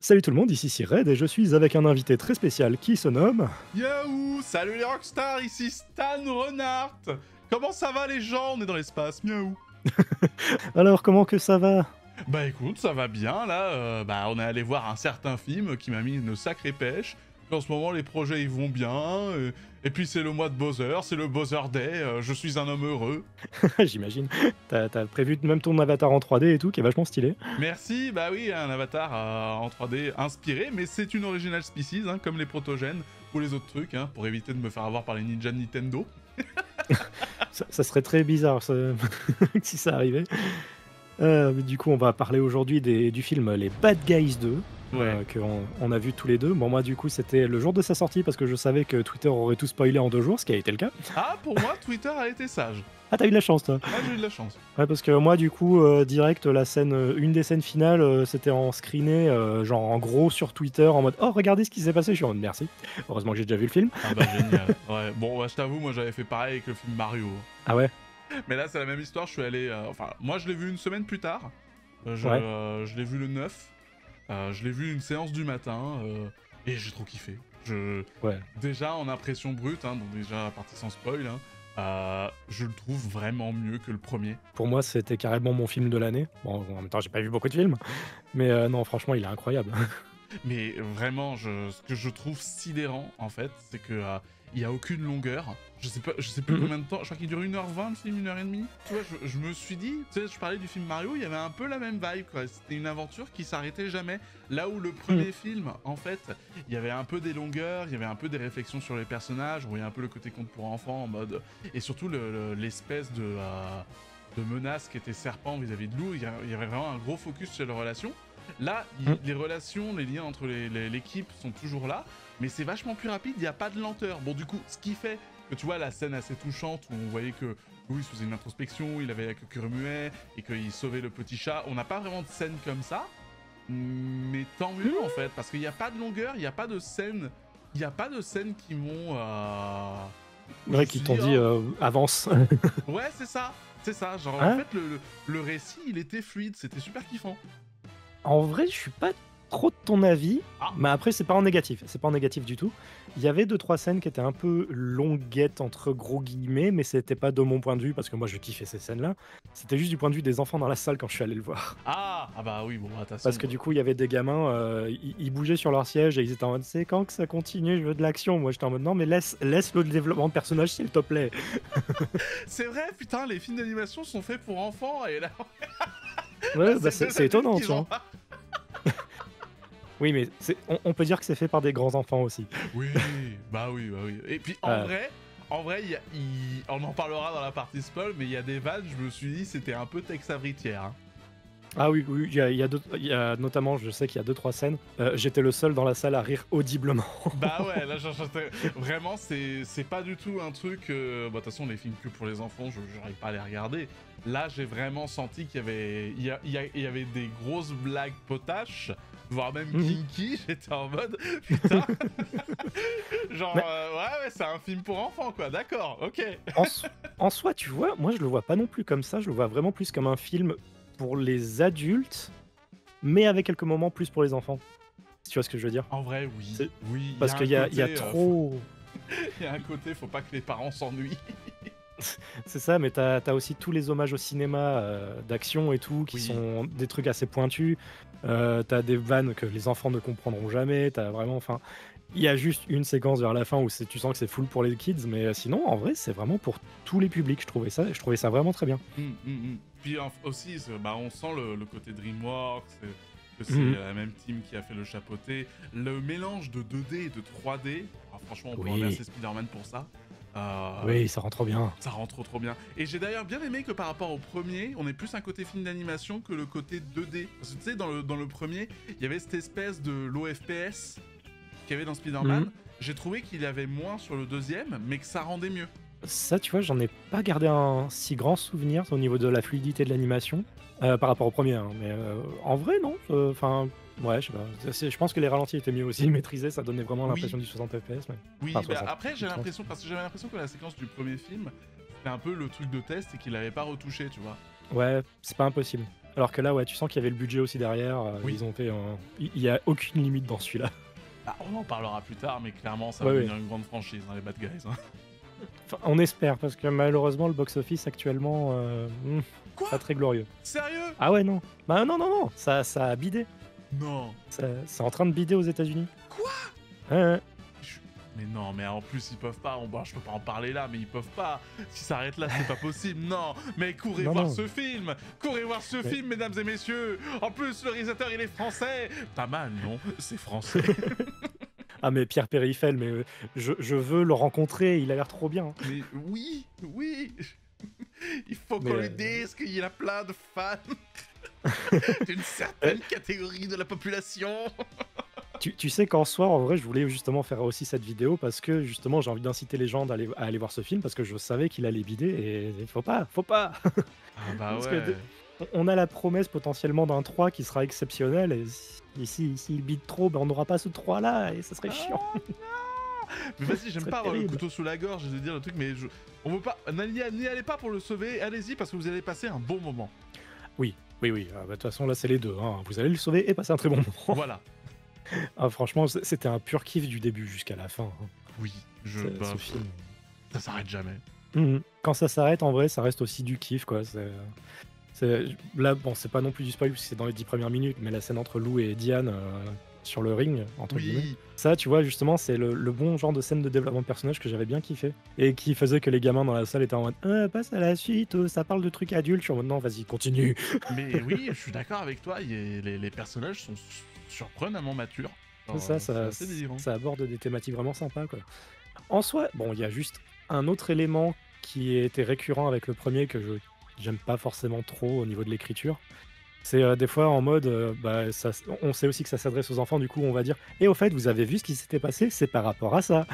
Salut tout le monde, ici Red et je suis avec un invité très spécial qui se nomme... Miaou! Salut les rockstars, ici Stan Renard. Comment ça va les gens? On est dans l'espace, miaou! Alors comment que ça va? Bah écoute, ça va bien là, on est allé voir un certain film qui m'a mis une sacrée pêche. Puis en ce moment les projets ils vont bien, et puis c'est le mois de Bowser, c'est le Bowser Day, je suis un homme heureux. J'imagine. T'as prévu même ton avatar en 3D et tout, qui est vachement stylé. Merci, bah oui, un avatar en 3D inspiré, mais c'est une original species, hein, comme les protogènes ou les autres trucs, hein, pour éviter de me faire avoir par les ninjas de Nintendo. Ça serait très bizarre si ça arrivait. Du coup, on va parler aujourd'hui du film Les Bad Guys 2, Ouais. qu'on a vu tous les deux. Bon, moi, du coup, c'était le jour de sa sortie parce que je savais que Twitter aurait tout spoilé en 2 jours, ce qui a été le cas. Ah, pour moi, Twitter a été sage. Ah, t'as eu de la chance, toi. Ah, j'ai eu de la chance. Ouais, parce que moi, du coup, direct, une des scènes finales, c'était en screené, genre en gros sur Twitter, en mode «Oh, regardez ce qui s'est passé!» Je suis en mode «Merci». Heureusement que j'ai déjà vu le film. Ah bah génial. Ouais, bon, bah, je t'avoue, moi j'avais fait pareil avec le film Mario. Ah ouais? Mais là, c'est la même histoire, je suis allé... Enfin, moi je l'ai vu une semaine plus tard. Ouais. Je l'ai vu le 9. Je l'ai vu une séance du matin. Et j'ai trop kiffé. Ouais. Déjà, en impression brute, hein, donc déjà la partie sans spoil, hein, je le trouve vraiment mieux que le premier. Pour moi, c'était carrément mon film de l'année. Bon, en même temps, j'ai pas vu beaucoup de films, mais non, franchement, il est incroyable. Mais vraiment, ce que je trouve sidérant, en fait, c'est que il y a aucune longueur. Je sais plus combien de temps. Je crois qu'il dure 1h20 le film, 1h30. Tu vois, je me suis dit, tu sais, je parlais du film Mario, il y avait un peu la même vibe, quoi. C'était une aventure qui s'arrêtait jamais. Là où le premier film, en fait, il y avait un peu des longueurs, il y avait un peu des réflexions sur les personnages, où il y a un peu le côté conte pour enfants en mode. Et surtout l'espèce de menace qui était serpent vis-à-vis de loup. Il y avait vraiment un gros focus sur les relations. Là, les relations, les liens entre l'équipe sont toujours là, mais c'est vachement plus rapide, il n'y a pas de lenteur. Bon, du coup, ce qui fait que tu vois la scène assez touchante où on voyait que Louis faisait une introspection, il avait la queue qui remuait et qu'il sauvait le petit chat, on n'a pas vraiment de scène comme ça, mais tant mieux en fait, parce qu'il n'y a pas de longueur, il n'y a pas de scène, qui m'ont... Ouais, qui t'ont dit avance. Ouais, c'est ça, genre Hein? en fait le récit il était fluide, c'était super kiffant. En vrai, je suis pas trop de ton avis, Ah. mais après, c'est pas en négatif. C'est pas en négatif du tout. Il y avait 2-3 scènes qui étaient un peu longuettes, entre gros guillemets, mais c'était pas de mon point de vue, parce que moi, je kiffais ces scènes-là. C'était juste du point de vue des enfants dans la salle quand je suis allé le voir. Ah bah oui, bon, attention. Parce que du coup, il y avait des gamins, ils bougeaient sur leur siège et ils étaient en mode «C'est quand que ça continue? Je veux de l'action». Moi, j'étais en mode «Non, mais laisse le développement de personnage, s'il te plaît». C'est vrai, putain, les films d'animation sont faits pour enfants, et là... Ouais, là, bah, deux c'est étonnant, adultes qui tiens. Oui, mais on peut dire que c'est fait par des grands enfants aussi. Oui, bah oui. Et puis, en vrai, on en parlera dans la partie spoil, mais il y a des vannes, je me suis dit, c'était un peu Tex Avritière. Hein. Ah oui, il y a notamment, je sais qu'il y a 2-3 scènes, j'étais le seul dans la salle à rire audiblement. Bah ouais, là, vraiment, c'est pas du tout un truc... Bah, de toute façon, les films que pour les enfants, j'arrive pas à les regarder. Là, j'ai vraiment senti qu'il y avait des grosses blagues potaches, voire même kinky. J'étais en mode, putain... Genre, Mais- ouais, c'est un film pour enfants, quoi, d'accord, ok. En soi, tu vois, moi je le vois pas non plus comme ça, je le vois vraiment plus comme un film pour les adultes, mais avec quelques moments plus pour les enfants. Si tu vois ce que je veux dire? En vrai, oui. C'est- Oui, Parce qu'il y a trop... Il y a un côté, faut pas que les parents s'ennuient. C'est ça, mais t'as aussi tous les hommages au cinéma d'action et tout, qui Oui. sont des trucs assez pointus. T'as des vannes que les enfants ne comprendront jamais. T'as vraiment, enfin, il y a juste une séquence vers la fin où tu sens que c'est full pour les kids, mais sinon, en vrai, c'est vraiment pour tous les publics. Je trouvais ça vraiment très bien. Puis aussi, on sent le côté DreamWorks, que c'est la même team qui a fait le chapeauté. Le mélange de 2D et de 3D, franchement, on peut remercier Spider-Man pour ça. Oui, ça rend trop bien. Ça rend trop bien. Et j'ai d'ailleurs bien aimé que par rapport au premier, on ait plus un côté film d'animation que le côté 2D. Parce que tu sais, dans le premier, il y avait cette espèce de low FPS qu'il y avait dans Spider-Man. J'ai trouvé qu'il y avait moins sur le deuxième, mais que ça rendait mieux. Ça, tu vois, j'en ai pas gardé un si grand souvenir au niveau de la fluidité de l'animation par rapport au premier. Hein, mais en vrai, non. Enfin, ouais, je sais pas. Je pense que les ralentis étaient mieux aussi maîtrisés. Ça donnait vraiment l'impression du 60 FPS. Mais... Oui, enfin, 60. après, j'avais l'impression que la séquence du premier film, C'est un peu le truc de test et qu'il avait pas retouché, tu vois. Ouais, c'est pas impossible. Alors que là, ouais, tu sens qu'il y avait le budget aussi derrière. Oui. Ils ont fait il y a aucune limite dans celui-là. Ah, on en parlera plus tard, mais clairement, ça Ouais, va ouais. devenir une grande franchise, hein, les Bad Guys. Hein. Enfin, on espère, parce que malheureusement, le box-office actuellement, Quoi? pas très glorieux. Sérieux? Ah ouais, non. Bah non, non, non, ça a bidé. Non. C'est en train de bider aux États-Unis. Quoi? Ouais, ouais. Mais non, mais en plus, ils peuvent pas. Bon, je peux pas en parler là, mais ils peuvent pas. Si ça arrête là, c'est pas possible. Non, mais courez Non, voir non. ce film. Courez voir ce film, mesdames et messieurs. En plus, le réalisateur, il est français. Pas mal, non? C'est français. Ah, mais Pierre Périfel, mais je veux le rencontrer, il a l'air trop bien. Mais oui, oui. Il faut qu'on Mais, lui dise qu'il y a plein de fans d'une certaine catégorie de la population. Tu sais qu'en soi, en vrai, je voulais justement faire aussi cette vidéo parce que justement, j'ai envie d'inciter les gens à aller voir ce film parce que je savais qu'il allait bider et il faut pas, faut pas. Ah bah Parce ouais. que on a la promesse potentiellement d'un 3 qui sera exceptionnel et s'il bide trop, ben on n'aura pas ce 3 là et ça serait chiant. Oh non. Mais vas-y, j'aime C'est pas avoir le terrible. couteau sous la gorge, je vais dire le truc, mais on veut pas. N'y allez pas pour le sauver, allez-y parce que vous allez passer un bon moment. Oui, oui, oui. Ah, bah, de toute façon, là, c'est les deux. Hein. Vous allez le sauver et passer un très bon moment. Voilà. Ah, franchement, c'était un pur kiff du début jusqu'à la fin. Hein. Oui, Ce film. ça s'arrête jamais. Quand ça s'arrête, en vrai, ça reste aussi du kiff, quoi. Là, bon, c'est pas non plus du spoil, parce que c'est dans les 10 premières minutes, mais la scène entre Lou et Diane sur le ring, entre guillemets. Oui. Ça, tu vois, justement, c'est le bon genre de scène de développement de personnage que j'avais bien kiffé. Et qui faisait que les gamins dans la salle étaient en mode passe à la suite, ça parle de trucs adultes. Je suis en mode non, vas-y, continue. Mais oui, je suis d'accord avec toi, les personnages sont surprenamment matures. Ça, C'est assez délirant. ça aborde des thématiques vraiment sympas, quoi. En soi, bon, il y a juste un autre élément qui était récurrent avec le premier que j'aime pas forcément trop au niveau de l'écriture. C'est des fois en mode, on sait aussi que ça s'adresse aux enfants, du coup on va dire et au fait, vous avez vu ce qui s'était passé? C'est par rapport à ça.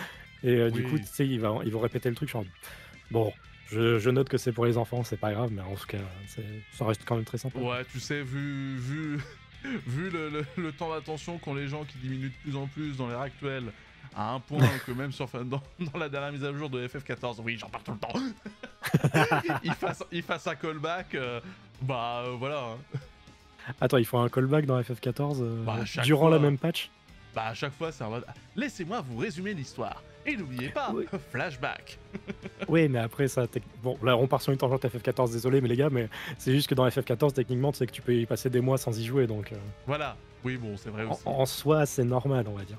Et du coup, Oui. tu sais, ils vont répéter le truc, genre, bon, je note que c'est pour les enfants, c'est pas grave, mais en tout cas, ça reste quand même très sympa. Ouais, tu sais, vu le temps d'attention qu'ont les gens qui diminuent de plus en plus dans l'ère actuelle, à un point que même dans la dernière mise à jour de FF14, oui, j'en parle tout le temps, il fasse un callback, voilà. Hein. Attends, il faut un callback dans FF14 Bah, à chaque durant la fois. même patch? Bah, à chaque fois, c'est en mode laissez-moi vous résumer l'histoire. Et n'oubliez pas, Oui. flashback. Oui, mais après ça, bon, là on part sur une tangente FF14, désolé, mais les gars, mais c'est juste que dans FF14, techniquement, tu sais que tu peux y passer des mois sans y jouer, donc Voilà. Oui, bon, c'est vrai aussi. en soi, c'est normal, on va dire.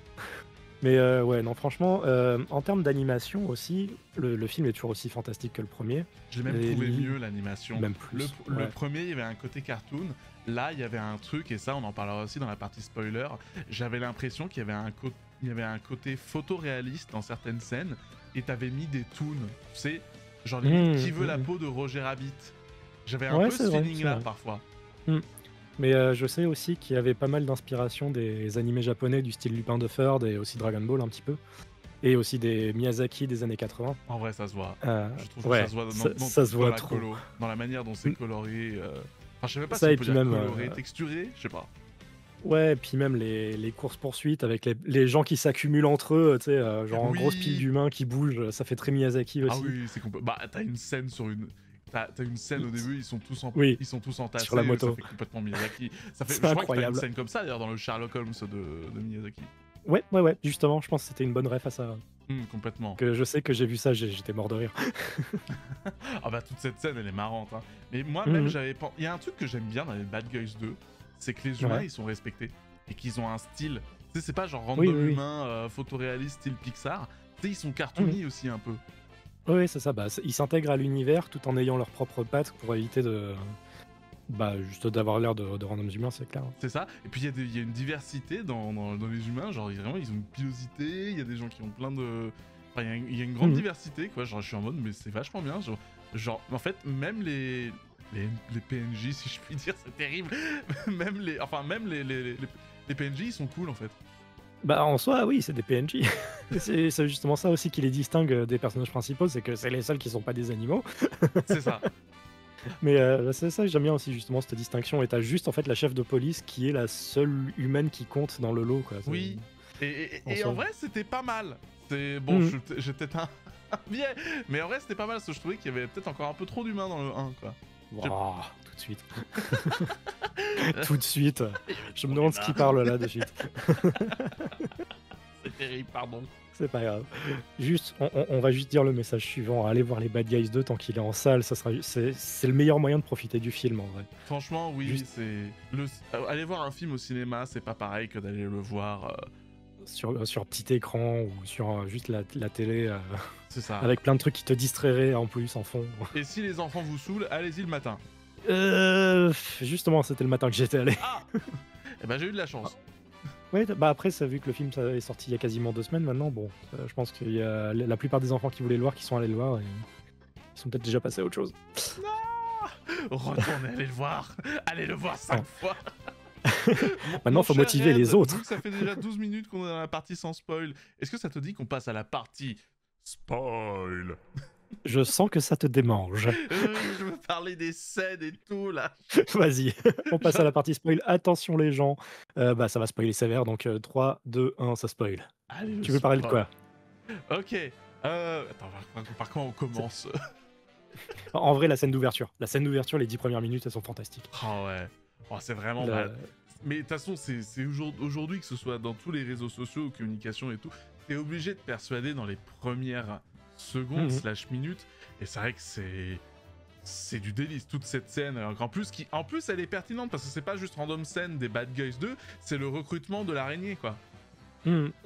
Mais ouais, non, franchement, en termes d'animation aussi, le film est toujours aussi fantastique que le premier. J'ai même Les trouvé lignes- mieux l'animation. Même plus. Le ouais. premier, il y avait un côté cartoon. Là, il y avait un truc, et ça, on en parlera aussi dans la partie spoiler. J'avais l'impression qu'il y avait un côté photoréaliste dans certaines scènes, et t'avais mis des toons. Tu sais, genre limite, qui veut la peau de Roger Rabbit. J'avais un Ouais, peu c'est ce vrai, feeling-là c'est vrai. parfois. Mais je sais aussi qu'il y avait pas mal d'inspiration des animés japonais du style Lupin the Third et aussi Dragon Ball un petit peu. Et aussi des Miyazaki des années 80. En vrai, ça se voit. Je trouve Ouais, que ça se voit ça se voit la trop. colo, dans la manière dont c'est coloré. Enfin, je sais même pas Ça, si et on peut puis dire même, coloré, texturé, je sais pas. Ouais, et puis même les courses-poursuites avec les gens qui s'accumulent entre eux, tu sais, genre en Oui. grosse pile d'humains qui bougent, ça fait très Miyazaki aussi. Ah oui, c'est complètement. Bah, t'as une scène sur une. T'as une scène au début, ils sont tous Oui. entassés Sur la moto. Ça fait complètement Miyazaki. C'est Je crois que t'as incroyable. une scène comme ça d'ailleurs dans le Sherlock Holmes de Miyazaki. Ouais, justement, je pense que c'était une bonne ref à ça. Complètement. Que je sais que j'ai vu ça, j'étais mort de rire. Ah bah toute cette scène elle est marrante. Hein. Mais moi-même Mhm. j'avais pas. Il y a un truc que j'aime bien dans les Bad Guys 2, c'est que les humains Ouais. ils sont respectés et qu'ils ont un style. Tu sais, c'est pas genre Oui, random oui. humain photoréaliste style Pixar. Tu sais, ils sont cartoony aussi un peu. Oui, c'est ça. Ils s'intègrent à l'univers tout en ayant leurs propres pattes pour éviter de. Juste d'avoir l'air de randoms humains, c'est clair. C'est ça. Et puis il y a une diversité dans les humains. Genre vraiment ils ont une pilosité. Il y a des gens qui ont plein de. Enfin, il y a une grande Mhm. diversité quoi. Genre je suis en mode mais c'est vachement bien. Genre en fait même les PNJ si je puis dire c'est terrible. même les PNJ ils sont cool en fait. En soi, oui, c'est des PNJ. C'est justement ça aussi qui les distingue des personnages principaux, c'est que c'est les seuls qui sont pas des animaux. C'est ça. Mais c'est ça que j'aime bien aussi, justement, cette distinction. Et t'as juste, en fait, la chef de police qui est la seule humaine qui compte dans le lot, quoi. Oui. Et En en soi. vrai c'était pas mal. C'est bon Mhm. j'ai peut-être Bien. Mais en vrai, c'était pas mal, parce que je trouvais qu'il y avait peut-être encore un peu trop d'humains dans le 1, quoi. Tout de suite. Tout de suite. Je me demande ce qui parle là de suite. C'est terrible, pardon. C'est pas grave. Juste, on va juste dire le message suivant. Allez voir les Bad Guys 2 tant qu'il est en salle. C'est le meilleur moyen de profiter du film en vrai. Franchement, oui, Juste- c'est... Aller voir un film au cinéma, c'est pas pareil que d'aller le voir... Sur petit écran ou sur juste la télé C'est ça. avec plein de trucs qui te distrairaient en plus en fond. Et si les enfants vous saoulent, allez-y le matin. Justement, c'était le matin que j'étais allé. Ah. Eh ben, j'ai eu de la chance. Ouais, bah après, ça, vu que le film ça est sorti il y a quasiment 2 semaines maintenant, bon, je pense qu'il y a la plupart des enfants qui voulaient le voir qui sont allés le voir et ils sont peut-être déjà passés à autre chose. Retournez, allez le voir. Allez le voir 5 fois. Maintenant, faut motiver les autres. Vu que ça fait déjà 12 minutes qu'on est dans la partie sans spoil, est-ce que ça te dit qu'on passe à la partie spoil? Je sens que ça te démange. Je veux parler des scènes et tout là. Vas-y, on passe à la partie spoil. Attention les gens, bah ça va spoiler sévère, donc 3, 2, 1, ça spoil. Allez, le Tu veux parler de spoil. quoi? Ok. Attends, par quoi on commence? En vrai, la scène d'ouverture. La scène d'ouverture, les 10 premières minutes, elles sont fantastiques. Oh ouais. Oh, c'est vraiment La- mal. Mais de toute façon, c'est aujourd'hui, que ce soit dans tous les réseaux sociaux, aux communications et tout, t'es obligé de persuader dans les premières secondes Mhm. slash minutes. Et c'est vrai que c'est du délice, toute cette scène. En plus, elle est pertinente parce que c'est pas juste random scène des Bad Guys 2, c'est le recrutement de l'araignée, quoi.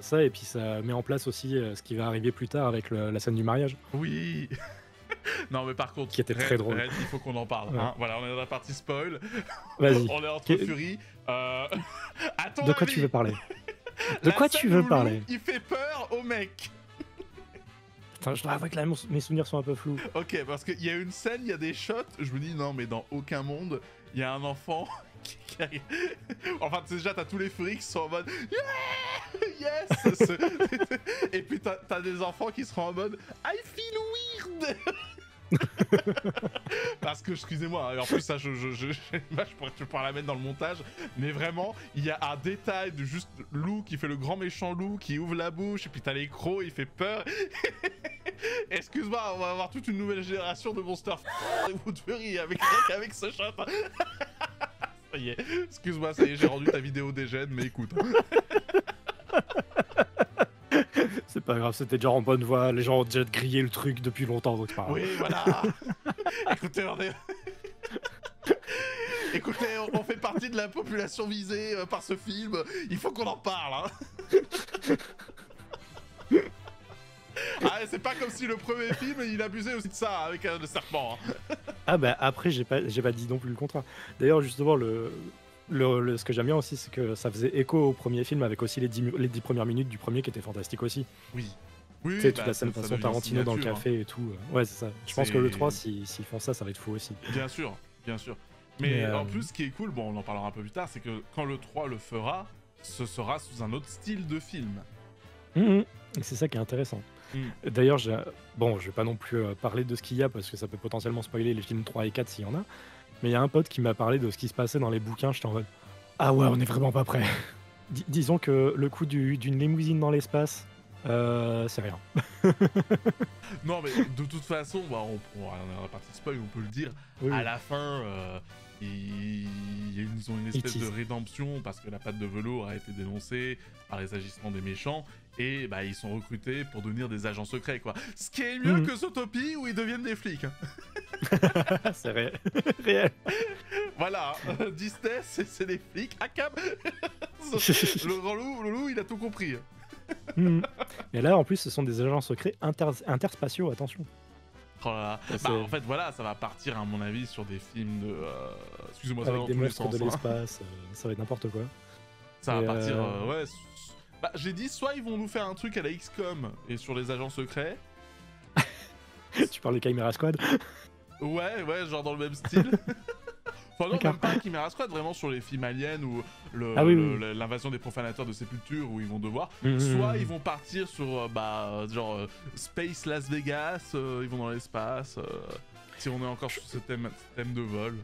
Ça, et puis ça met en place aussi ce qui va arriver plus tard avec la scène du mariage. Oui. Non, mais par contre, Qui était très drôle. Red, il faut qu'on en parle. Ouais. Hein. Voilà, on est dans la partie spoil. Vas-y. On est entre Que- furies. Attends, De quoi tu veux parler? De quoi tu veux parler? Il fait peur au mec. Enfin, je dois avouer que là, mes souvenirs sont un peu flous. Ok, parce qu'il y a une scène, il y a des shots. Je me dis, non, mais dans aucun monde, il y a un enfant qui arrive. Enfin, déjà, t'as tous les furies qui sont en mode yeah! Yes! Et puis t'as des enfants qui seront en mode I feel weird! Parce que, excusez-moi, en plus, ça, je pourrais la mettre dans le montage, mais vraiment, il y a un détail de juste loup qui fait le grand méchant loup qui ouvre la bouche, et puis t'as les crocs, il fait peur. Excuse-moi, on va avoir toute une nouvelle génération de Monster et Woodbury avec ce shot. Ça y est, excuse-moi, ça y est, j'ai rendu ta vidéo dégène, mais écoute. C'est pas grave, c'était déjà en bonne voie. Les gens ont déjà grillé le truc depuis longtemps, donc c'est pas grave. Oui, voilà. Écoutez, Écoutez, on fait partie de la population visée par ce film. Il faut qu'on en parle. Hein. Ah, c'est pas comme si le premier film il abusait aussi de ça avec le serpent. Hein. Ah bah après, j'ai pas dit non plus le contraire. D'ailleurs, justement, ce que j'aime bien aussi, c'est que ça faisait écho au premier film avec aussi les 10 premières minutes du premier qui étaient fantastiques aussi. Oui. Oui, Tu sais, toute la scène ça façon devient Tarantino dans le signature, café et tout. Ouais, c'est ça. Je pense que le 3, s'ils font ça, ça va être fou aussi. hein. Bien sûr, bien sûr. Mais Mais, en plus, ce qui est cool, bon, on en parlera un peu plus tard, c'est que quand le 3 le fera, ce sera sous un autre style de film. Et c'est ça qui est intéressant. Mm. D'ailleurs, je vais pas non plus parler de ce qu'il y a parce que ça peut potentiellement spoiler les films 3 et 4 s'il y en a. Mais il y a un pote qui m'a parlé de ce qui se passait dans les bouquins. J'étais en mode ah ouais, on est vraiment pas prêt. Disons que le coup d'une limousine dans l'espace, c'est rien. Non, mais de toute façon, bah, on est dans la partie spoil, on peut le dire. Oui, À oui. la fin, ils ont une espèce de rédemption parce que la patte de velours a été dénoncée par les agissements des méchants et bah, ils sont recrutés pour devenir des agents secrets, quoi. Ce qui est mieux que Zootopie où ils deviennent des flics. Hein. C'est réel. Voilà, Disney, c'est des flics. Akam le grand loup, le loup, il a tout compris. Et là, en plus, ce sont des agents secrets interspatiaux, attention. Oh là là. Ça, Bah, en fait, voilà, ça va partir, à mon avis, sur des films de. Excusez-moi, ça va Avec dans des tous les monstres sens. de Hein. l'espace, ça va être n'importe quoi. Ça va Et, partir, ouais. Bah, j'ai dit, soit ils vont nous faire un truc à la XCOM et sur les agents secrets. Tu parles de Chimera Squad? Ouais, genre dans le même style. Enfin, non, D'accord. même pas Chimera Squad, vraiment sur les films aliens ou Ah oui, l'invasion des profanateurs de sépulture où ils vont devoir. Mhm. Soit ils vont partir sur, Space Las Vegas, ils vont dans l'espace. Si on est encore sur ce thème de vol.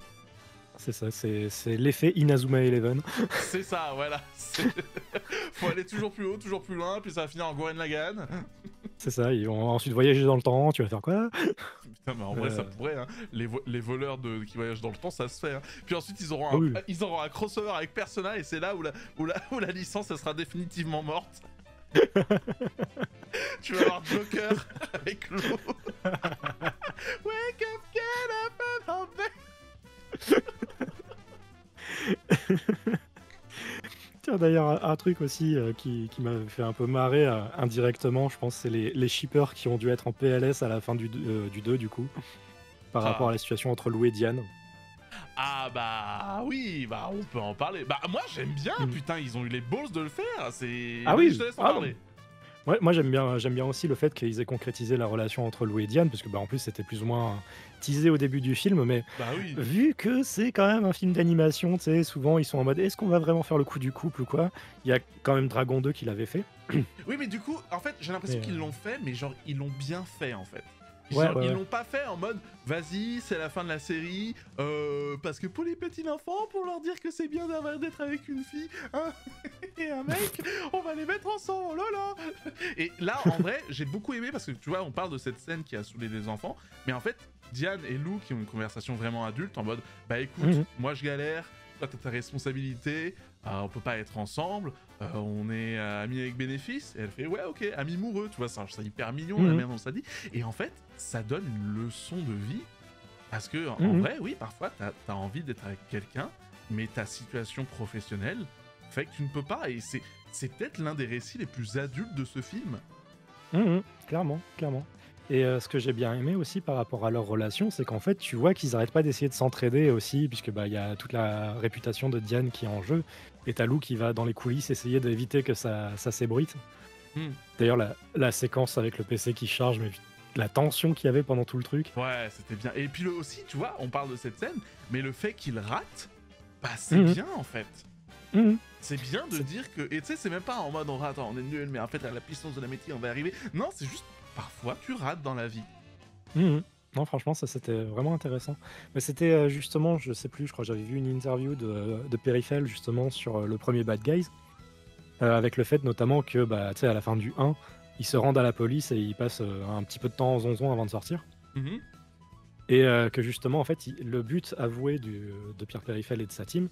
C'est ça, c'est l'effet Inazuma Eleven. C'est ça, voilà. Faut aller toujours plus haut, toujours plus loin, puis ça va finir en Gurren Lagann. C'est ça, ils vont ensuite voyager dans le temps, tu vas faire quoi? Putain, mais en vrai, ça pourrait, hein. Les voleurs qui voyagent dans le temps, ça se fait. Hein. Puis ensuite, ils auront Oui. ils auront un crossover avec Persona, et c'est là où la licence, elle sera définitivement morte. Tu vas avoir Joker avec l'eau. Wake up, get up and obey. Tiens, d'ailleurs, un truc aussi qui m'avait fait un peu marrer indirectement, je pense, c'est les shippers qui ont dû être en PLS à la fin du 2, du coup, par rapport à la situation entre Lou et Diane. Ah bah oui, bah on peut en parler. Bah moi j'aime bien, putain, ils ont eu les balls de le faire. C'est. Ah oui, je te laisse en parler. Ouais, moi j'aime bien aussi le fait qu'ils aient concrétisé la relation entre Lou et Diane, parce que bah, en plus c'était plus ou moins teasé au début du film, mais Bah oui. vu que c'est quand même un film d'animation, tu sais, souvent ils sont en mode est-ce qu'on va vraiment faire le coup du couple ou quoi? Il y a quand même Dragon 2 qui l'avait fait. Oui, mais du coup, en fait, j'ai l'impression qu'ils l'ont fait, mais genre ils l'ont bien fait en fait. Ouais. Ils l'ont pas fait en mode vas-y, c'est la fin de la série, parce que pour les petits enfants, pour leur dire que c'est bien d'être avec une fille et un mec, on va les mettre ensemble, oh là là. Et là, en vrai, j'ai beaucoup aimé parce que tu vois, on parle de cette scène qui a saoulé les enfants, mais en fait, Diane et Lou qui ont une conversation vraiment adulte en mode bah écoute, moi je galère, toi t'as ta responsabilité, on peut pas être ensemble, on est amis avec bénéfice. Et elle fait ouais ok, amis moureux, tu vois, c'est hyper mignon la manière dont ça dit. Et en fait, ça donne une leçon de vie parce que en vrai, oui, parfois t'as envie d'être avec quelqu'un, mais ta situation professionnelle fait que tu ne peux pas. Et c'est peut-être l'un des récits les plus adultes de ce film. Clairement. Et ce que j'ai bien aimé aussi par rapport à leur relation, c'est qu'en fait, tu vois qu'ils arrêtent pas d'essayer de s'entraider aussi, puisque bah il y a toute la réputation de Diane qui est en jeu, et t'as Lou qui va dans les coulisses essayer d'éviter que ça s'ébruite. D'ailleurs, la séquence avec le PC qui charge, mais la tension qu'il y avait pendant tout le truc. Ouais, c'était bien. Et puis aussi, tu vois, on parle de cette scène, mais le fait qu'il rate, bah c'est bien en fait. C'est bien de dire que... Et tu sais, c'est même pas en mode on rate, on est nul, mais en fait à la puissance de l'amitié on va arriver. Non, c'est juste parfois tu rates dans la vie. Non, franchement, ça c'était vraiment intéressant. Mais c'était justement, je sais plus, je crois que j'avais vu une interview de Perifel justement sur le premier Bad Guys, avec le fait notamment que, bah, tu sais, à la fin du 1, ils se rendent à la police et ils passent un petit peu de temps en zonzon avant de sortir. Et que justement, en fait, le but avoué de Pierre Perifel et de sa team,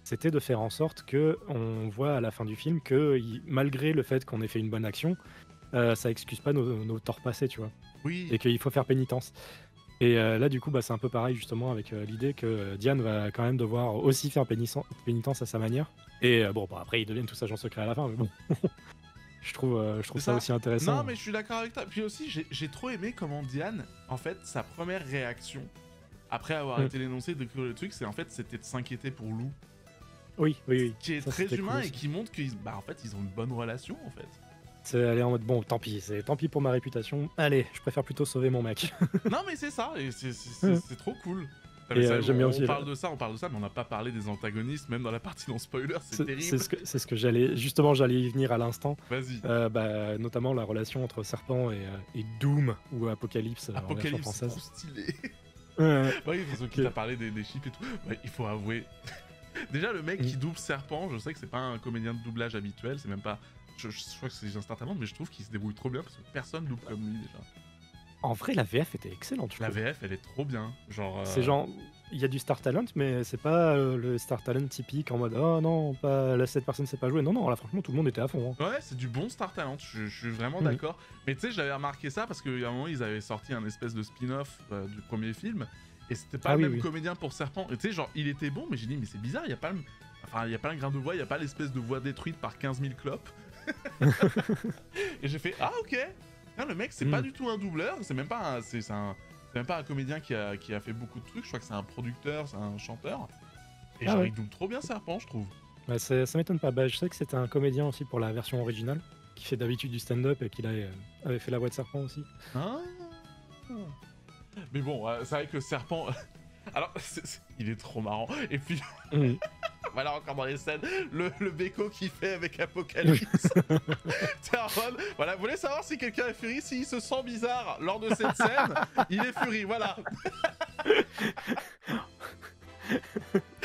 c'était de faire en sorte que on voit à la fin du film que malgré le fait qu'on ait fait une bonne action, ça excuse pas nos torts passés, tu vois. Oui. Et qu'il faut faire pénitence. Et là, du coup, bah, c'est un peu pareil justement avec l'idée que Diane va quand même devoir aussi faire pénitence à sa manière. Et bon, bah, après, ils deviennent tous agents secrets à la fin, mais bon. je trouve ça aussi intéressant. Non, mais je suis d'accord avec toi. Puis aussi, j'ai trop aimé comment Diane, en fait, sa première réaction, après avoir été l'énoncé de le truc, c'est en fait, c'était de s'inquiéter pour Lou. Oui. Qui est ça, très humain cool, et qui montre qu'ils en fait, ils ont une bonne relation, en fait. C'est aller en mode bon, tant pis pour ma réputation. Allez, je préfère plutôt sauver mon mec. Non, mais c'est ça, et c'est trop cool. Et j'aime bien aussi. On parle de ça, mais on n'a pas parlé des antagonistes, même dans la partie non spoiler, c'est terrible. C'est ce que j'allais y venir à l'instant. Vas-y. Bah, notamment la relation entre Serpent et Doom ou Apocalypse. Apocalypse, c'est trop stylé. Oui, pour ceux qui t'a parlé des chips et tout, bah, il faut avouer. Déjà, le mec qui double Serpent, je sais que c'est pas un comédien de doublage habituel, c'est même pas. Je crois que c'est instantanément, mais je trouve qu'il se débrouille trop bien parce que personne double comme lui déjà. En vrai, la VF était excellente. La VF, elle est trop bien. Genre. C'est genre, il y a du Star Talent, mais c'est pas le Star Talent typique en mode oh non, pas là, cette personne sait pas jouer. Non, là, franchement, tout le monde était à fond. Ouais, c'est du bon Star Talent. Je suis vraiment d'accord. Mais tu sais, j'avais remarqué ça parce qu'à un moment, ils avaient sorti un espèce de spin-off du premier film et c'était pas le même comédien pour Serpent. Et tu sais, genre, il était bon, mais j'ai dit, mais c'est bizarre, il y a pas le grain de voix, il y a pas l'espèce de voix détruite par 15 000 clopes. Et j'ai fait ah ok. Non, le mec c'est pas du tout un doubleur, c'est même pas un comédien qui a fait beaucoup de trucs. Je crois que c'est un producteur, c'est un chanteur. Et genre il double trop bien Serpent, je trouve. Bah, ça m'étonne pas. Bah, je sais que c'était un comédien aussi pour la version originale qui fait d'habitude du stand-up et qu'il avait fait la voix de Serpent aussi. Ah. Mais bon, c'est vrai que Serpent. Alors, il est trop marrant. Et puis, voilà, encore dans les scènes, le béco qu'il fait avec Apocalypse. Voilà, vous voulez savoir si quelqu'un est Fury, s'il se sent bizarre lors de cette scène, il est Fury, voilà.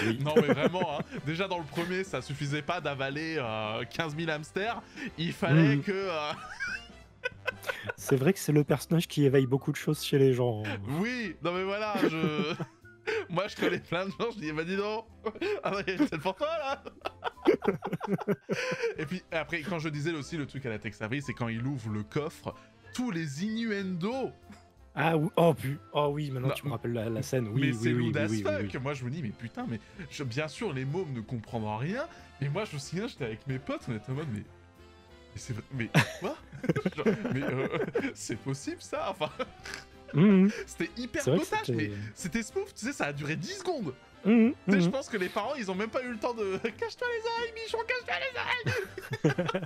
Oui. Non mais vraiment, hein, déjà dans le premier, ça suffisait pas d'avaler 15 000 hamsters, il fallait Mmh. que... C'est vrai que c'est le personnage qui éveille beaucoup de choses chez les gens, hein. Oui, non mais voilà, moi je connais plein de gens, je dis, bah dis donc, ah ouais, c'est pour toi là. Et puis après, quand je disais aussi le truc à la Tex Avery, c'est quand il ouvre le coffre, tous les innuendos. Ah oui, oh oui, maintenant Non, tu me rappelles la scène, mais oui, c'est oui, oui, lourd oui, as oui, oui, fuck. oui. Moi je me dis, mais putain, mais bien sûr les mômes ne comprendront rien, mais moi je me souviens, j'étais avec mes potes, on était en mode, mais c'est mais quoi. Genre, mais c'est possible ça, enfin Mmh. c'était hyper C'est vrai que potage, mais c'était c'était smooth, tu sais, ça a duré 10 secondes. mmh, Tu sais, je mmh. pense que les parents, ils ont même pas eu le temps de cache-toi les oreilles, Michon, cache-toi les oreilles.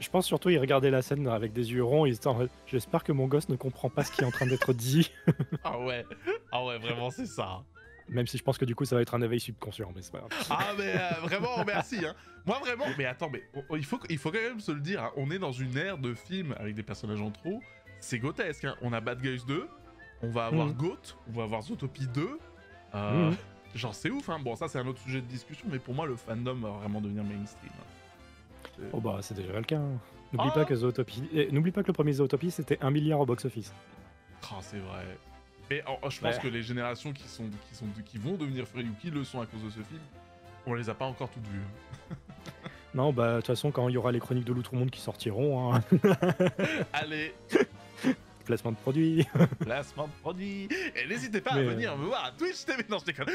Je pense surtout ils regardaient la scène avec des yeux ronds, ils étaient en mode: «J'espère que mon gosse ne comprend pas ce qui est en train d'être dit». Ah ouais, vraiment c'est ça. Même si je pense que du coup ça va être un éveil subconscient, mais c'est pas grave. Ah mais vraiment merci hein. Moi vraiment, mais attends, mais il faut quand même se le dire, hein, on est dans une ère de films avec des personnages en trop, c'est grotesque, hein. On a Bad Guys 2, on va avoir Goat, on va avoir Zootopie 2, Mhm. genre c'est ouf, hein. Bon ça c'est un autre sujet de discussion, mais pour moi le fandom va vraiment devenir mainstream. Oh bah c'est déjà le cas, hein. Ah N'oublie pas que le premier Zootopie c'était 1 milliard au box-office. Oh, c'est vrai. Mais je pense Ouais. que les générations qui vont devenir furieux ou qui le sont à cause de ce film, on les a pas encore toutes vues. Non, bah de toute façon quand il y aura les chroniques de l'Outre-Monde qui sortiront, hein, Allez, placement de produit. placement de produit. Et n'hésitez pas à Mais, venir me voir à Twitch TV. Non, je déconne.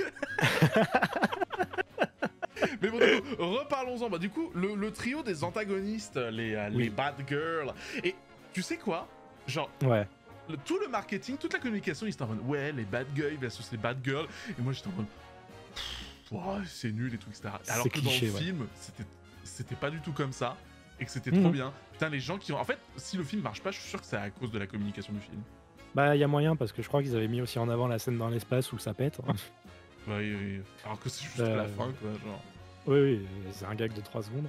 Mais bon, du coup, reparlons-en. Bah, du coup, le trio des antagonistes, les Oui. bad girls. Et tu sais quoi? Genre, Ouais. tout le marketing, toute la communication, ils étaient en mode ouais, les bad guys versus les bad girls. Et moi, j'étais en mode ouais, c'est nul et tout, etc. Alors C'est que cliché, dans le ouais. film, c'était pas du tout comme ça. Et que c'était Mhm. trop bien. Putain, les gens qui ont. En fait, si le film marche pas, je suis sûr que c'est à cause de la communication du film. Bah il y a moyen parce que je crois qu'ils avaient mis aussi en avant la scène dans l'espace où ça pète. Oui, oui. Alors que c'est juste Euh, la fin, quoi. Genre. Oui, oui, c'est un gag de 3 secondes.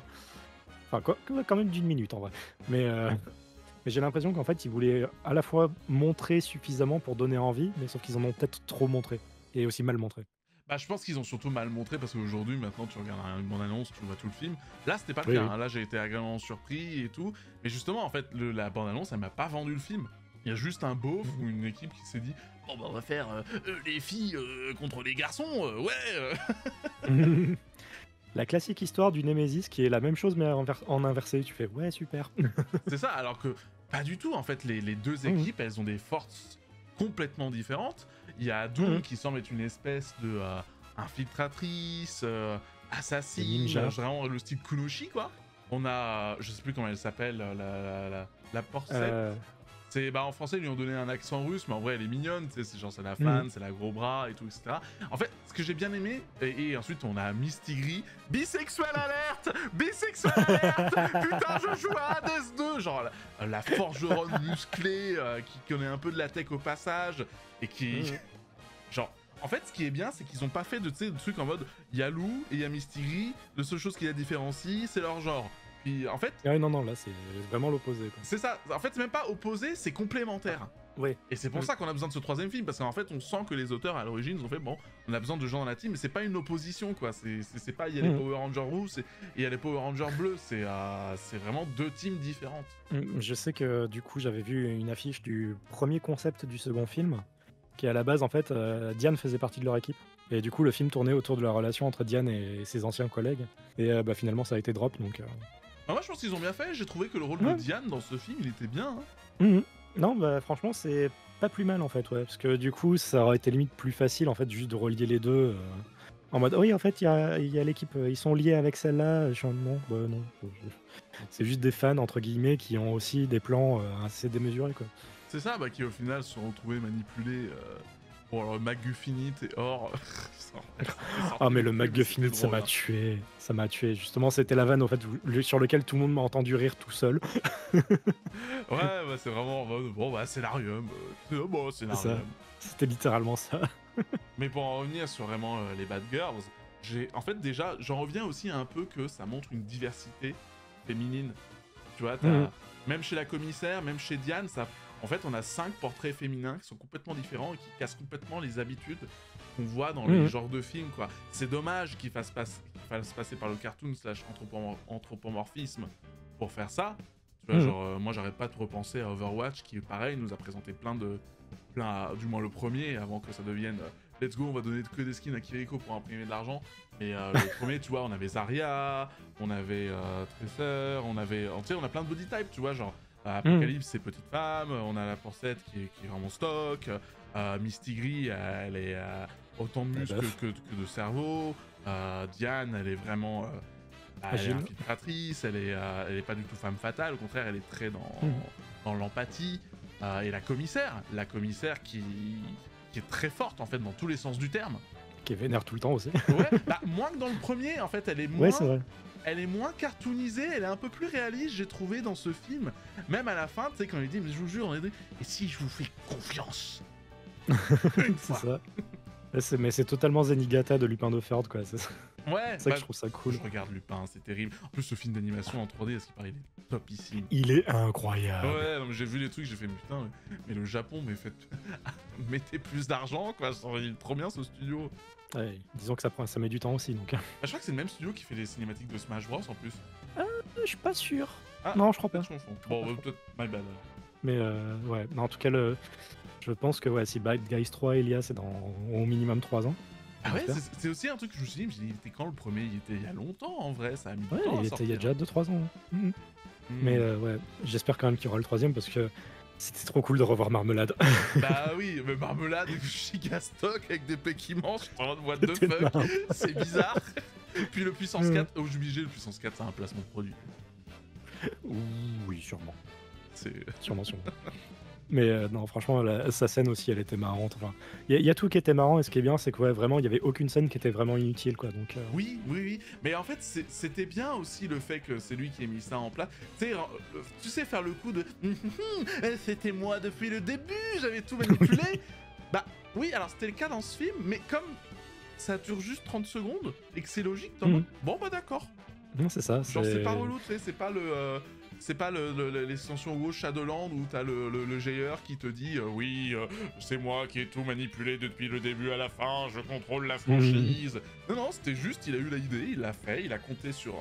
Enfin, quand même d'une minute en vrai. Mais j'ai l'impression qu'en fait, ils voulaient à la fois montrer suffisamment pour donner envie, mais sauf qu'ils en ont peut-être trop montré. Et aussi mal montré. Bah, je pense qu'ils ont surtout mal montré parce qu'aujourd'hui, maintenant, tu regardes une bande-annonce, tu vois tout le film. Là, c'était pas le Oui, cas. oui. Hein. Là, j'ai été agréablement surpris et tout. Mais justement, en fait, la bande-annonce, elle m'a pas vendu le film. Il y a juste un beauf ou une équipe qui s'est dit bon, bah, on va faire les filles contre les garçons, ouais. La classique histoire du Némésis qui est la même chose mais en inversé. Tu fais ouais, super. C'est ça, alors que pas du tout. En fait, les deux Mhm. équipes, elles ont des forces complètement différentes. Il y a Doom Mhm. qui semble être une espèce de infiltratrice, assassine, ninja. vraiment le style Kunoshi, quoi. On a, je sais plus comment elle s'appelle, la Porcette. C'est, bah, en français, ils lui ont donné un accent russe, mais en vrai, elle est mignonne, tu sais, c'est genre, c'est la fan, c'est la gros bras et tout, etc. En fait, ce que j'ai bien aimé, et ensuite, on a Misty Gris, bisexuel alerte. Putain, je joue à Hades 2, genre, la forgeronne musclée, qui connaît un peu de la tech au passage, et qui, genre, en fait, ce qui est bien, c'est qu'ils ont pas fait de trucs en mode, il y a Lou et il y a Misty Gris, la seule chose qui la différencie, c'est leur genre. Puis, en fait, Ouais, non, là, c'est vraiment l'opposé. Quoi. c'est ça. En fait, c'est même pas opposé, c'est complémentaire. Ouais. Et c'est pour ça qu'on a besoin de ce troisième film, parce qu'en fait, on sent que les auteurs, à l'origine, ils ont fait, bon, on a besoin de gens dans la team, mais c'est pas une opposition, quoi. C'est pas, il y a les Power Rangers rouges et il y a les Power Rangers bleus. C'est vraiment deux teams différentes. Je sais que, du coup, j'avais vu une affiche du premier concept du second film, qui à la base, en fait, Diane faisait partie de leur équipe. Et du coup, le film tournait autour de la relation entre Diane et ses anciens collègues. Et bah, finalement, ça a été drop, donc... Moi, je pense qu'ils ont bien fait. J'ai trouvé que le rôle de Diane dans ce film, il était bien. Hein. Non, bah franchement, c'est pas plus mal en fait, ouais. Parce que du coup, ça aurait été limite plus facile en fait, juste de relier les deux. En mode, oui, en fait, il y a l'équipe, ils sont liés avec celle-là. Je suis en non, bah non. C'est juste des fans, entre guillemets, qui ont aussi des plans assez démesurés, quoi. C'est ça, bah, qui au final se sont retrouvés manipulés pour leur MacGuffinite et or. Ah, mais le MacGuffinite, ça drôle, m'a hein. tué. Ça m'a tué. Justement, c'était la vanne, en fait, sur lequel tout le monde m'a entendu rire tout seul. Ouais, bah, c'est vraiment. Bon, bah, scénarium. Bon, C'est ça. scénarium. C'était littéralement ça. Mais pour en revenir sur vraiment les Bad Girls, en fait, déjà, j'en reviens aussi un peu que ça montre une diversité féminine. Tu vois, même chez la commissaire, même chez Diane, en fait, on a 5 portraits féminins qui sont complètement différents et qui cassent complètement les habitudes qu'on voit dans les Mhm. genres de films, quoi. C'est dommage qu'il fasse passer par le cartoon slash anthropomorphisme pour faire ça. Tu vois, Mhm. genre, moi, j'arrête pas de repenser à Overwatch, qui, pareil, nous a présenté du moins le premier, avant que ça devienne let's go, on va donner que des skins à Kiriko pour imprimer de l'argent. Mais le premier, tu vois, on avait Zarya, on avait Tracer, on a plein de body types, tu vois, genre Apocalypse, c'est petite femme, on a la Porcette qui est vraiment stock, Mistigris, elle est autant de muscles que de cerveau, Diane, elle est vraiment elle est Agile. infiltratrice, elle est pas du tout femme fatale, au contraire, elle est très dans l'empathie. Et la commissaire qui est très forte en fait dans tous les sens du terme. Qui est vénère tout le temps aussi. Ouais, bah, moins que dans le premier, en fait, elle est Ouais, c'est vrai. cartoonisée, elle est un peu plus réaliste, j'ai trouvé dans ce film. Même à la fin, tu sais, quand il dit, mais je vous jure, on est et si je vous fais confiance une C'est fois. ça. Ouais, mais c'est totalement Zenigata de Lupin de Ferd, quoi. C'est ça Ouais, que je trouve ça cool. Je regarde Lupin, c'est terrible. En plus, ce film d'animation en 3D, à ce qui paraît, il est topissime. Il est incroyable. Ouais, non, mais j'ai vu les trucs, j'ai fait, mais putain, mais le Japon, mettez plus d'argent, quoi. Il est trop bien ce studio. Ouais, disons que ça met du temps aussi, donc. Bah, je crois que c'est le même studio qui fait les cinématiques de Smash Bros en plus. Je suis pas sûr. Ah, Non, je crois pas. peut-être je confonds. Bon, peut-être my bad. Mais ouais, non, en tout cas, je pense que ouais, si Bad Guys 3, Elia, c'est dans au minimum 3 ans. Ah ouais, j'espère. c'est aussi un truc que je me suis dit, il était quand le premier? Il était il y a longtemps en vrai, ça a mis du Ouais, temps à il y a sortir. déjà 2-3 ans. Mhm. Mais ouais, j'espère quand même qu'il y aura le troisième parce que c'était trop cool de revoir Marmelade. Bah oui, mais Marmelade, giga stock avec des pecs immenses, je suis en mode what the C'était fuck, énorme. c'est bizarre. Puis le puissance 4, oh, je suis obligé, le puissance 4 c'est un placement de produit. Oui, sûrement. C'est... Sûrement. Mais non, franchement, sa scène aussi, elle était marrante. Enfin, il y a tout qui était marrant, et ce qui est bien, c'est que ouais, vraiment, il y avait aucune scène qui était vraiment inutile, quoi. Donc, Oui. Mais en fait, c'était bien aussi le fait que c'est lui qui ait mis ça en place. Tu sais faire le coup de c'était moi depuis le début, j'avais tout manipulé. Bah oui, alors c'était le cas dans ce film, mais comme ça dure juste 30 secondes et que c'est logique, t'es en mode, bon bah d'accord. non, c'est ça. Genre c'est pas relou, tu sais, c'est pas l'extension WoW Shadowland où t'as le GR qui te dit oui, c'est moi qui ai tout manipulé depuis le début à la fin, je contrôle la franchise. Non, c'était juste, il a eu l'idée, il l'a fait, il a compté sur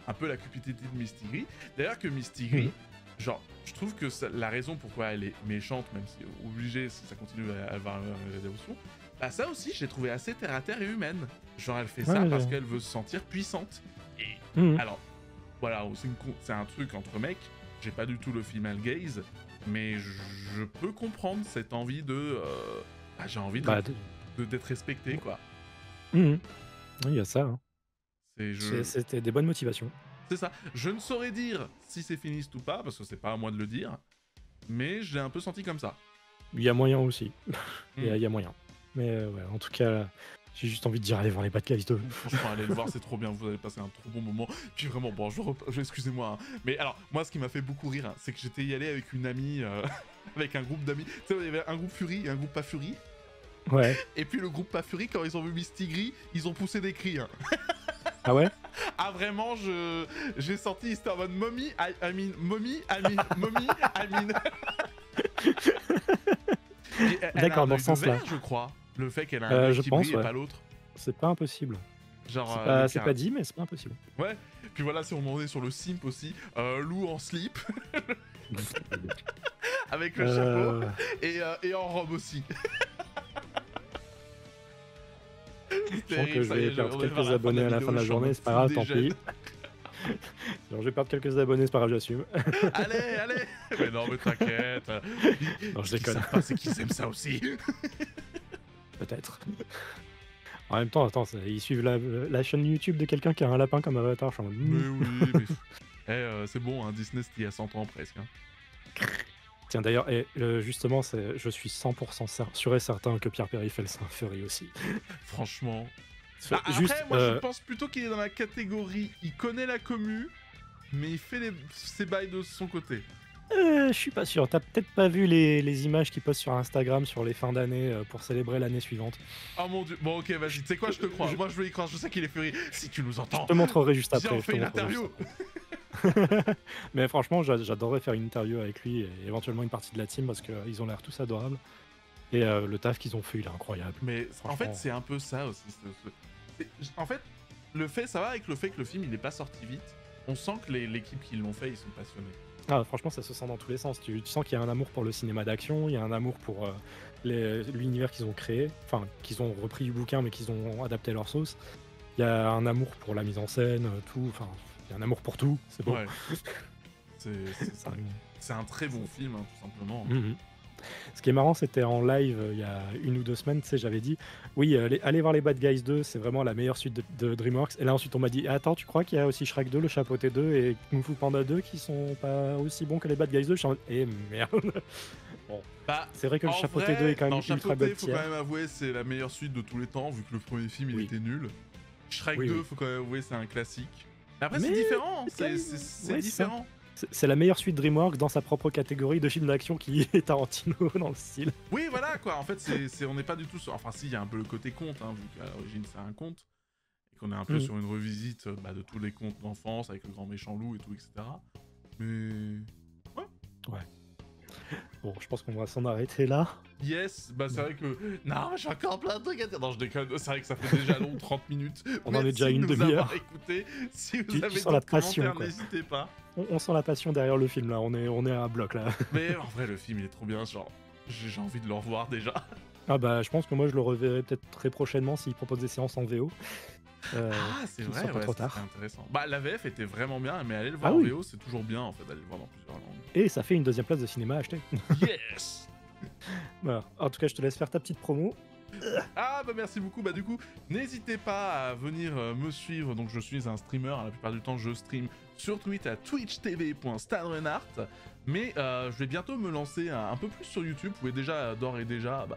un peu la cupidité de Mistigris. D'ailleurs que Mistigris, genre, je trouve que la raison pourquoi elle est méchante, même si obligée, si ça continue à avoir la dévotion, bah ça aussi, je l'ai trouvé assez terre-à-terre et humaine. Genre, elle fait ça parce qu'elle veut se sentir puissante. Et alors, voilà, c'est un truc entre mecs, j'ai pas du tout le female gaze, mais je peux comprendre cette envie de... j'ai envie d'être respecté, quoi. Oui, il y a ça. Hein. C'est C'était des bonnes motivations. C'est ça. Je ne saurais dire si c'est féministe ou pas, parce que c'est pas à moi de le dire, mais je l'ai un peu senti comme ça. Il y a moyen aussi. Il y a moyen. Mais ouais, en tout cas... J'ai juste envie de dire, allez voir les Bad Guys 2. Franchement, allez le voir, c'est trop bien, vous allez passer un trop bon moment. Puis vraiment, bon, excusez-moi, hein. Mais alors, moi, ce qui m'a fait beaucoup rire, c'est que j'étais y allé avec une amie, avec un groupe d'amis. Tu sais, il y avait un groupe Fury et un groupe pas Fury. Ouais. Et puis le groupe pas Fury, quand ils ont vu Mistigris, ils ont poussé des cris. Hein. Ah ouais? Ah vraiment, j'ai senti, c'était en mode mommy, I mean, mommy, D'accord, dans ce sens-là. Je crois. Le fait qu'elle a un œil qui brille et pas l'autre. C'est pas impossible. Genre, c'est pas dit, mais c'est pas impossible. Ouais, puis voilà, si on en est sur le simp aussi, Lou en slip, avec le chapeau, et en robe aussi. Je sens que je vais perdre quelques abonnés à la fin de la journée, c'est pas grave, tant pis. Alors, je vais perdre quelques abonnés, c'est pas grave, j'assume. Allez. Mais non, mais t'inquiète. Non, je déconne. C'est qu'ils aiment ça aussi. Peut-être. En même temps, attends, ils suivent la chaîne YouTube de quelqu'un qui a un lapin comme avatar. Je suis en mode... Mais oui, mais... c'est bon, hein, Disney c'était il y a 100 ans presque. Hein. Tiens, d'ailleurs, justement, je suis 100% sûr et certain que Pierre Perry fait le Saint-Fury aussi. Franchement... Juste, après, moi je pense plutôt qu'il est dans la catégorie, il connaît la commu, mais il fait ses bails de son côté. Je suis pas sûr. T'as peut-être pas vu les images qu'il poste sur Instagram sur les fins d'année pour célébrer l'année suivante. Oh mon dieu. Bon, ok, vas-y. Tu sais quoi, je te crois. Moi, je veux y croire. Je sais qu'il est Fury. Si tu nous entends. Je te montrerai juste après. Viens, on fait une interview. Mais franchement, j'adorerais faire une interview avec lui et éventuellement une partie de la team parce qu'ils ont l'air tous adorables. Et le taf qu'ils ont fait, il est incroyable. Mais en fait, Franchement. c'est un peu ça aussi. En fait, ça va avec le fait que le film il est pas sorti vite. On sent que l'équipe qui l'ont fait, ils sont passionnés. Ah, franchement, ça se sent dans tous les sens. Tu sens qu'il y a un amour pour le cinéma d'action, il y a un amour pour l'univers qu'ils ont créé, enfin, qu'ils ont repris du bouquin, mais qu'ils ont adapté à leur sauce. Il y a un amour pour la mise en scène, tout. Enfin, il y a un amour pour tout. C'est beau. Ouais. C'est Ça- c'est un très bon film, hein, tout simplement. Mhm. Ce qui est marrant, c'était en live il y a 1 ou 2 semaines, tu sais, j'avais dit oui, allez voir les Bad Guys 2, c'est vraiment la meilleure suite de DreamWorks. Et là, ensuite, on m'a dit attends, tu crois qu'il y a aussi Shrek 2, Le Chapeauté 2 et Kung Fu Panda 2 qui sont pas aussi bons que les Bad Guys 2? Je suis en mode, eh merde. Bon, Bah, c'est vrai que Le en Chapeauté vrai, 2 est quand non, même ultra Chapeauté, god faut tier. quand même avouer, c'est la meilleure suite de tous les temps, vu que le premier film il Oui. était nul. Shrek Oui, 2, oui. faut quand même avouer, c'est un classique. Mais après, Mais c'est différent, c'est quand même- c'est ouais, c'est ça. différent. C'est la meilleure suite DreamWorks dans sa propre catégorie de films d'action qui est Tarantino dans le style. Oui, voilà quoi. En fait, on n'est pas du tout sur. Enfin, si, il y a un peu le côté conte, hein, vu qu'à l'origine c'est un conte. Et qu'on est un peu Mhm. sur une revisite de tous les contes d'enfance avec le grand méchant loup et tout, etc. Mais. Bon, je pense qu'on va s'en arrêter là. Yes, bah c'est vrai que. Non, j'ai encore plein de trucs à dire. Non, je déconne. C'est vrai que ça fait déjà long, 30 minutes. On en est déjà à Merci une de nous demi-heure. avoir écoutés. Si vous Tu avez sens la d'autres passion, commentaires, quoi. n'hésitez pas. On sent la passion derrière le film là, on est à bloc là. Mais en vrai, le film il est trop bien. Genre, j'ai envie de le revoir déjà. Ah bah je pense que moi je le reverrai peut-être très prochainement s'il propose des séances en VO. Ah, c'est qu'il vrai, soit pas ouais, trop ça tard. serait intéressant. Bah, la VF était vraiment bien, mais aller le voir Ah en oui. VO, c'est toujours bien en fait, d'aller le voir dans plusieurs langues. Et ça fait une deuxième place de cinéma à acheter. Yes! Voilà. En tout cas, je te laisse faire ta petite promo. Ah bah merci beaucoup, bah du coup n'hésitez pas à venir me suivre, donc je suis un streamer, la plupart du temps je stream sur Twitch à twitch.tv/stanrenhardt, mais je vais bientôt me lancer un peu plus sur YouTube, vous pouvez déjà d'ores et déjà,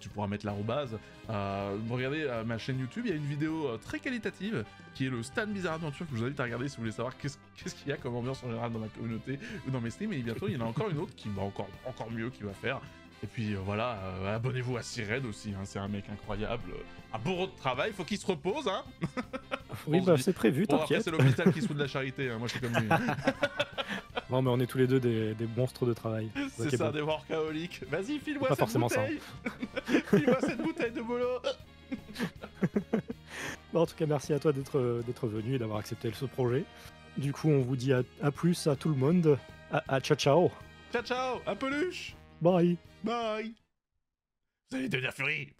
tu pourras mettre l'arrobase, regardez ma chaîne YouTube, il y a une vidéo très qualitative qui est le Stan Bizarre Adventure que je vous invite à regarder si vous voulez savoir qu'est-ce qu'il y a comme ambiance en général dans ma communauté ou dans mes streams, et bientôt il y en a encore une autre qui va encore mieux qui va faire. Et puis voilà, abonnez-vous à Sired aussi, hein, c'est un mec incroyable, un bourreau de travail, faut qu'il se repose, hein. Oui, Bon, bah je dis- c'est prévu, Bon, après t'inquiète. c'est l'hôpital qui se fout de la charité, hein, moi je suis comme lui. Non, mais on est tous les deux des monstres de travail. C'est Ok, ça, bon. des workaholics. Vas-y, file-moi Pas cette forcément ça. bouteille. File-moi cette bouteille de bolo. Bon, en tout cas, merci à toi d'être venu et d'avoir accepté ce projet. Du coup, on vous dit à plus à tout le monde. À ciao ciao. Ciao ciao, à peluche. Bye. Bye. Vous allez devenir furie.